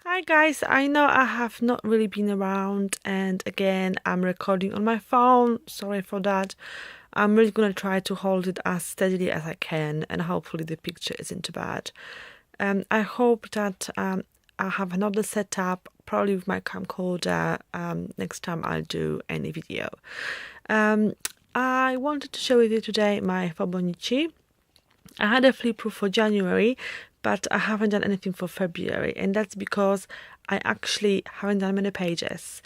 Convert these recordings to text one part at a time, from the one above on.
Hi guys, I know I have not really been around, and again I'm recording on my phone. Sorry for that. I'm really gonna try to hold it as steadily as I can, and hopefully the picture isn't too bad. I hope that I have another setup, probably with my camcorder, next time I'll do any video. Um, I wanted to share with you today my Fauxbonichi. I had a flip through for January, but I haven't done anything for February, and that's because I actually haven't done many pages.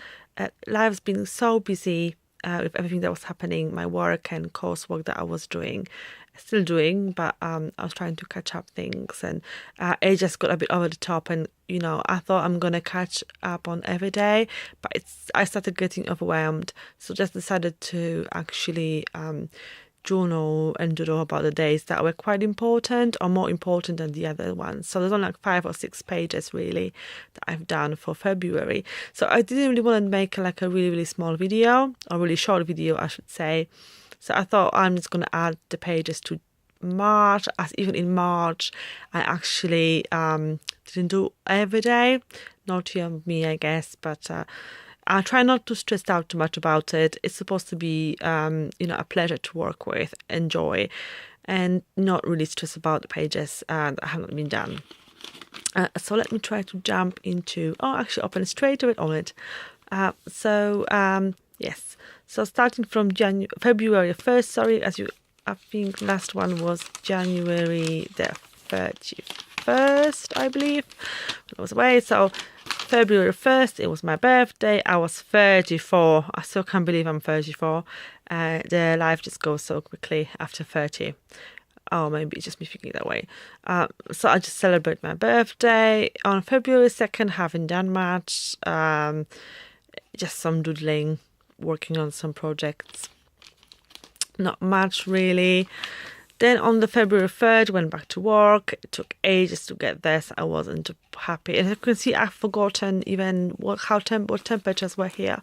Life's been so busy with everything that was happening, my work and coursework that I was doing, still doing, but I was trying to catch up things, and it just got a bit over the top. And I thought I'm gonna catch up on every day, but I started getting overwhelmed, so just decided to actually journal and doodle about the days that were quite important or more important than the other ones. So there's only like 5 or 6 pages really that I've done for February. So I didn't really want to make like a really, really small video, or really short video, I should say. So I thought I'm just going to add the pages to March, as even in March I actually didn't do every day. Naughty of me, I guess, but I try not to stress out too much about it. It's supposed to be, a pleasure to work with, enjoy, and not really stress about the pages that haven't been done. So let me try to jump into, actually open straight to it on it. Yes. So starting from February 1st, sorry, I think last one was January the 31st, I believe. I was away. So February 1st, it was my birthday. I was 34. I still can't believe I'm 34. The life just goes so quickly after 30. Oh, maybe it's just me thinking that way. So I just celebrate my birthday. On February 2nd, haven't done much. Just some doodling, working on some projects. Not much really. Then on the February 3rd, went back to work. It took ages to get there, so I wasn't happy. And as you can see, I've forgotten even what temperatures were here.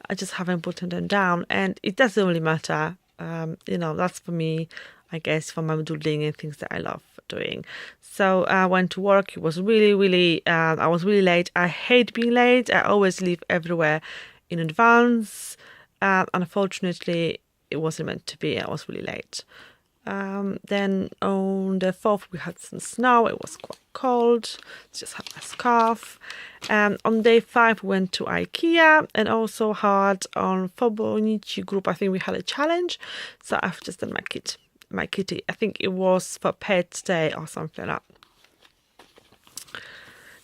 I just haven't put them down, and it doesn't really matter. That's for me, I guess, for my doodling and things that I love doing. So I went to work. It was really, really, I was really late. I hate being late. I always leave everywhere in advance. Unfortunately, it wasn't meant to be. I was really late. Then on the 4th we had some snow. It was quite cold. Just had my scarf. On day 5 we went to IKEA, and also had on Fauxbonichi group, I think we had a challenge. So I've just done my kitty. I think it was for Pets Day or something like that.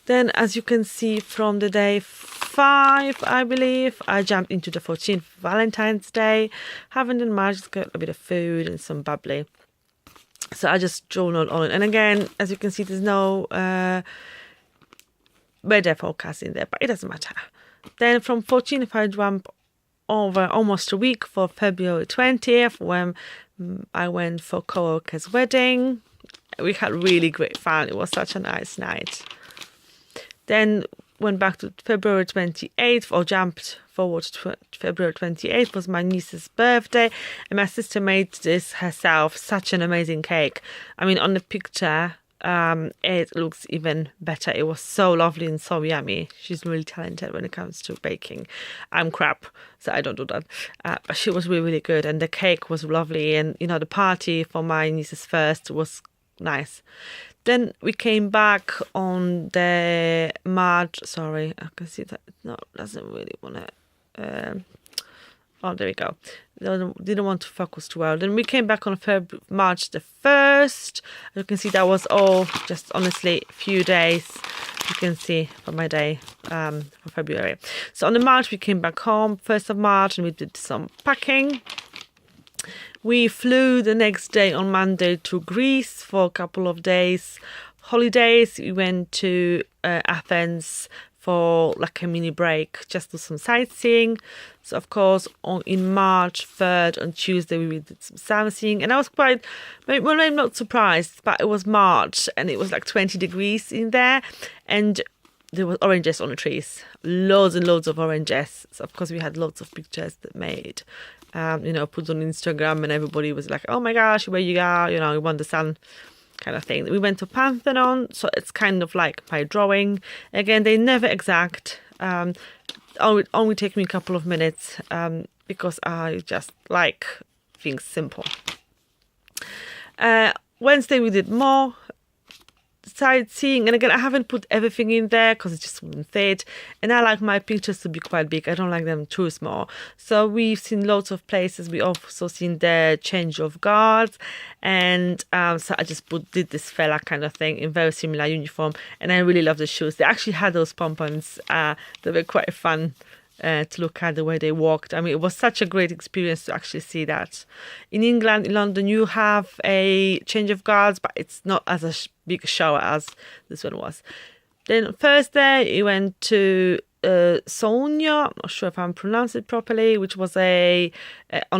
Then, as you can see, from the day 5, I believe, I jumped into the 14th, Valentine's Day. Haven't done much, just got a bit of food and some bubbly. So I just journaled on it. And again, as you can see, there's no weather forecast in there, but it doesn't matter. Then from 14th, I jumped over almost a week for February 20th, when I went for co-worker's wedding. We had really great fun. It was such a nice night. Then went back to February 28th, or jumped forward to February 28th, was my niece's birthday, and my sister made this herself. Such an amazing cake. I mean, on the picture, it looks even better. It was so lovely and so yummy. She's really talented when it comes to baking. I'm crap, so I don't do that. But she was really, really good, and the cake was lovely, and the party for my niece's first was nice. Then we came back on the March. Sorry, I can see that doesn't really want to. There we go. Didn't want to focus too well. Then we came back on March the 1st. You can see that was all just honestly a few days. You can see for my day for February. So on the March we came back home 1st of March, and we did some packing. We flew the next day on Monday to Greece for a couple of days holidays. We went to Athens for like a mini break, just do some sightseeing. So of course in March 3rd, on Tuesday, we did some sightseeing, and I was I'm not surprised, but it was March and it was like 20 degrees in there, and there was oranges on the trees, loads and loads of oranges. So of course we had lots of pictures that made put on Instagram, and everybody was like, oh my gosh, where you are, you want the sun. kind of thing. We went to Pantheon, so it's kind of like my drawing. Again, they're never exact. Only take me a couple of minutes because I just like things simple. Wednesday we did more sightseeing, and again I haven't put everything in there because it just wouldn't fit, and I like my pictures to be quite big. I don't like them too small. So we've seen loads of places. We also seen the change of guards, and so I just did this fella kind of thing in very similar uniform, and I really love the shoes. They actually had those pompons that were quite fun to look at the way they walked. I mean, it was such a great experience to actually see that. In England, in London, you have a change of guards, but it's not as a big show as this one was. Then Thursday, we went to Sonia, I'm not sure if I'm pronouncing it properly, which was on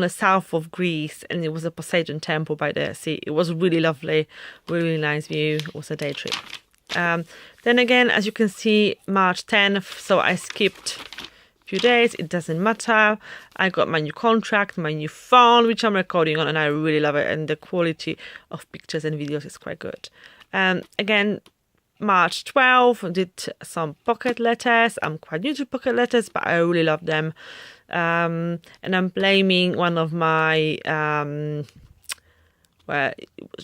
the south of Greece, and it was a Poseidon temple by the sea. It was really lovely, really nice view. It was a day trip. Then again, as you can see, March 10th, so I skipped few days. It doesn't matter. I got my new contract, my new phone, which I'm recording on, and I really love it, and the quality of pictures and videos is quite good. Again, March 12th, did some pocket letters. I'm quite new to pocket letters, but I really love them. And I'm blaming one of my where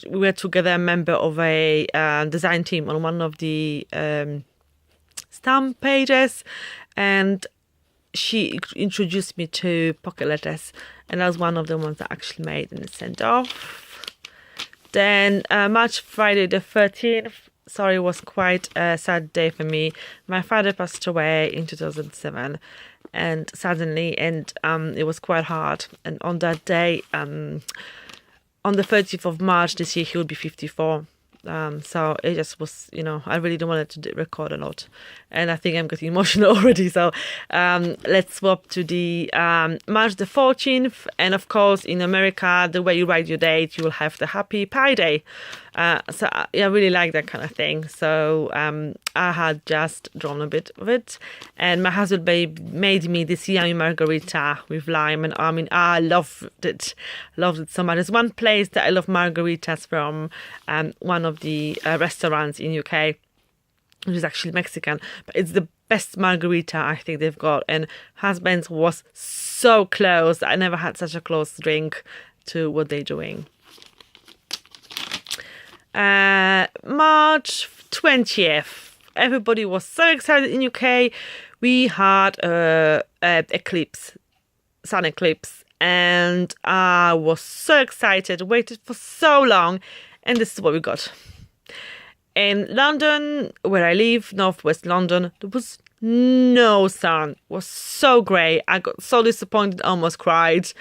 we were together, a member of a design team on one of the stamp pages, and she introduced me to pocket letters, and that was one of the ones that I actually made and sent off. Then Friday the 13th, sorry, was quite a sad day for me. My father passed away in 2007, and suddenly, and it was quite hard. And on that day, on the 30th of March this year, he would be 54. So it just was, I really don't want to record a lot, and I think I'm getting emotional already. So let's swap to the March the 14th, and of course in America, the way you write your date, you will have the Happy Pie Day. So I really like that kind of thing. So I had just drawn a bit of it, and my husband made me this yummy margarita with lime, and I mean I loved it so much. There's one place that I love margaritas from, one of the restaurants in UK, which is actually Mexican, but it's the best margarita I think they've got, and husband's was so close. I never had such a close drink to what they're doing. March 20th, everybody was so excited in UK. We had sun eclipse, and I was so excited, waited for so long, and this is what we got. In London, where I live, northwest London, there was no sun. It was so grey. I got so disappointed, almost cried.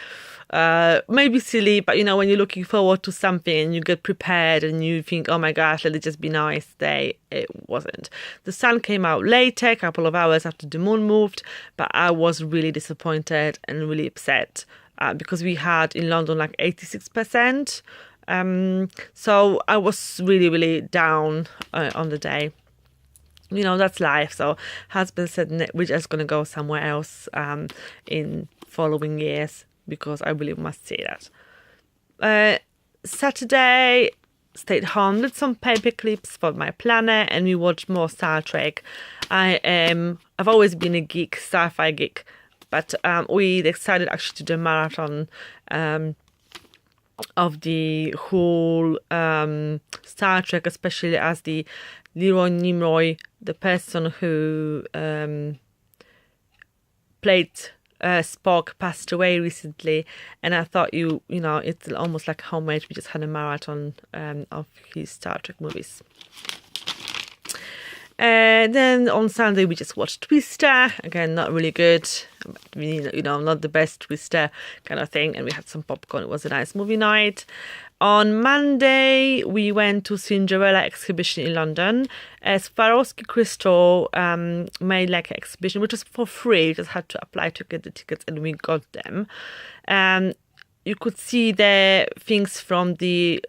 Maybe silly, but when you're looking forward to something and you get prepared and you think, oh my gosh, let it just be a nice day, it wasn't. The sun came out later, a couple of hours after the moon moved, but I was really disappointed and really upset because we had in London like 86%. So I was really, really down on the day. That's life. So husband said we're just going to go somewhere else in following years, because I really must say that. Saturday, stayed home, did some paper clips for my planner, and we watched more Star Trek. I've always been a geek, sci-fi geek, but we decided actually to do a marathon of the whole Star Trek, especially as the Leroy Nimoy, the person who played Spock, passed away recently, and I thought it's almost like homemade. We just had a marathon of his Star Trek movies. Then on Sunday we just watched Twister. Again, not really good. Not the best Twister kind of thing. And we had some popcorn. It was a nice movie night. On Monday we went to Cinderella exhibition in London. Swarovski Crystal made like an exhibition, which was for free. You just had to apply to get the tickets, and we got them. You could see the things from the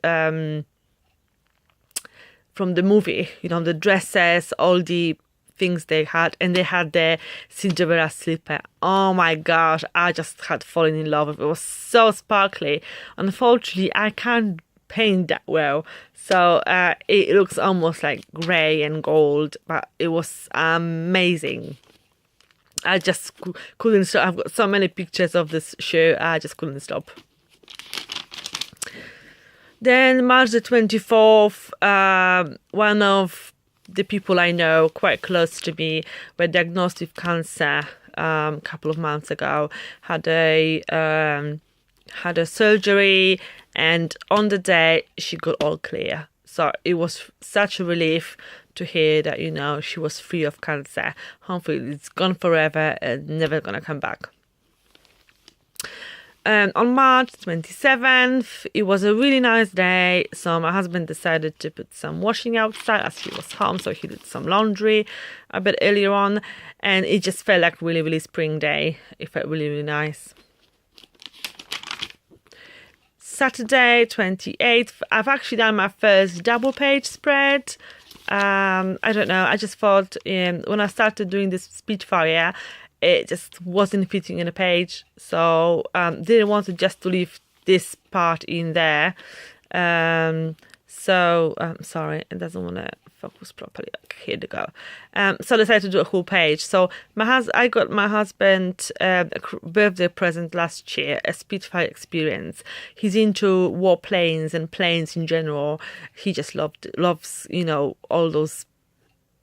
movie, the dresses, all the things they had, and they had the Cinderella slipper. Oh my gosh, I just had fallen in love with it. It was so sparkly. Unfortunately, I can't paint that well. So it looks almost like grey and gold, but it was amazing. I just couldn't stop. I've got so many pictures of this shoe. I just couldn't stop. Then March the 24th, one of the people I know quite close to me were diagnosed with cancer a couple of months ago. Had a surgery, and on the day she got all clear. So it was such a relief to hear that, you know, she was free of cancer. Hopefully it's gone forever and never gonna come back. On March 27th, it was a really nice day, so my husband decided to put some washing outside as he was home, so he did some laundry a bit earlier on, and it just felt like really, really spring day. It felt really, really nice. Saturday 28th, I've actually done my first double page spread. I don't know, I just thought when I started doing this Spitfire, it just wasn't fitting in a page, so didn't want to just leave this part in there. Sorry, it doesn't want to focus properly. Okay, here we go. So I decided to do a whole page. So I got my husband a birthday present last year, a Spitfire experience. He's into warplanes and planes in general. He just loves, you know, all those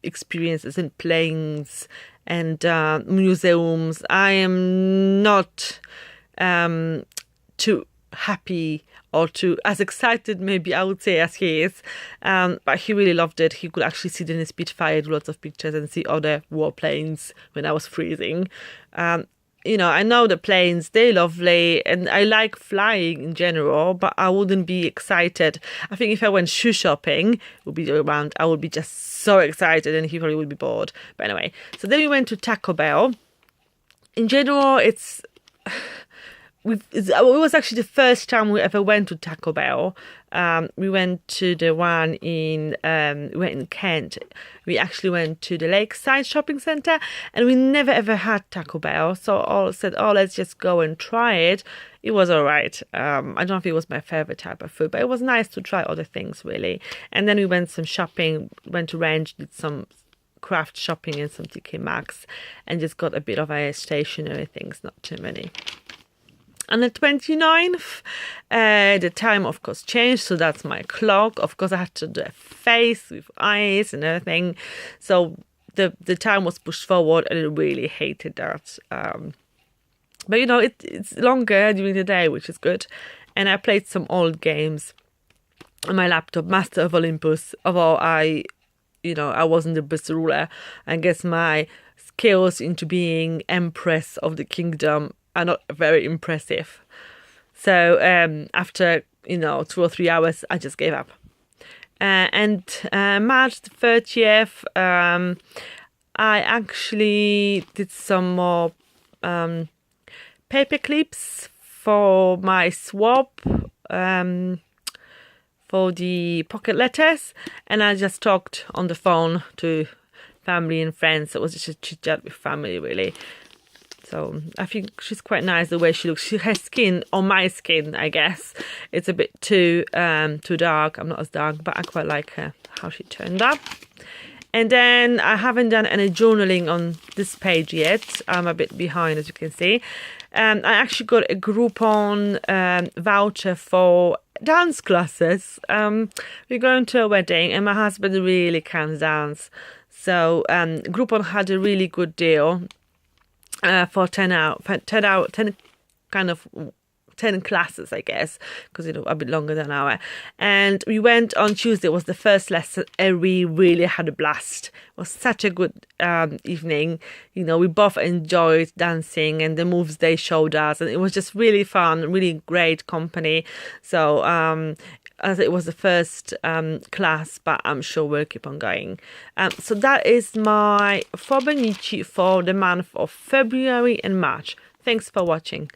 experiences in planes and museums. I am not too happy or too as excited, maybe I would say, as he is, but he really loved it. He could actually sit in his Spitfire, do lots of pictures and see other warplanes when I was freezing. You know, I know the planes, they're lovely, and I like flying in general, but I wouldn't be excited. I think if I went shoe shopping, would be around, I would be just so excited, and he probably would be bored. But anyway, so then we went to Taco Bell. In general, it was actually the first time we ever went to Taco Bell. We went to the one we went in Kent. We actually went to the Lakeside Shopping Centre, and we never ever had Taco Bell. So all said, let's just go and try it. It was all right. I don't know if it was my favorite type of food, but it was nice to try other things, really. And then we went some shopping, went to Range, did some craft shopping and some TK Maxx, and just got a bit of stationery things, not too many. On the 29th, the time, of course, changed. So that's my clock. Of course, I had to do a face with eyes and everything. So the time was pushed forward, and I really hated that. But, you know, it's longer during the day, which is good. And I played some old games on my laptop, Master of Olympus. Although I wasn't the best ruler. I guess my skills into being Empress of the Kingdom are not very impressive. So after 2 or 3 hours, I just gave up. And March the 30th, I actually did some more paper clips for my swap for the pocket letters, and I just talked on the phone to family and friends. It was just a chit chat with family, really. So I think she's quite nice the way she looks. Her skin, or my skin, I guess, it's a bit too dark. I'm not as dark, but I quite like her, how she turned up. And then I haven't done any journaling on this page yet. I'm a bit behind, as you can see. I actually got a Groupon voucher for dance classes. We're going to a wedding, and my husband really can't dance. So Groupon had a really good deal. For 10 classes, I guess, because a bit longer than an hour. And we went on Tuesday. It was the first lesson, and we really had a blast. It was such a good evening. We both enjoyed dancing and the moves they showed us, and it was just really fun, really great company. So as it was the first class, but I'm sure we'll keep on going. So that is my Fauxbonichi for the month of February and March. Thanks for watching.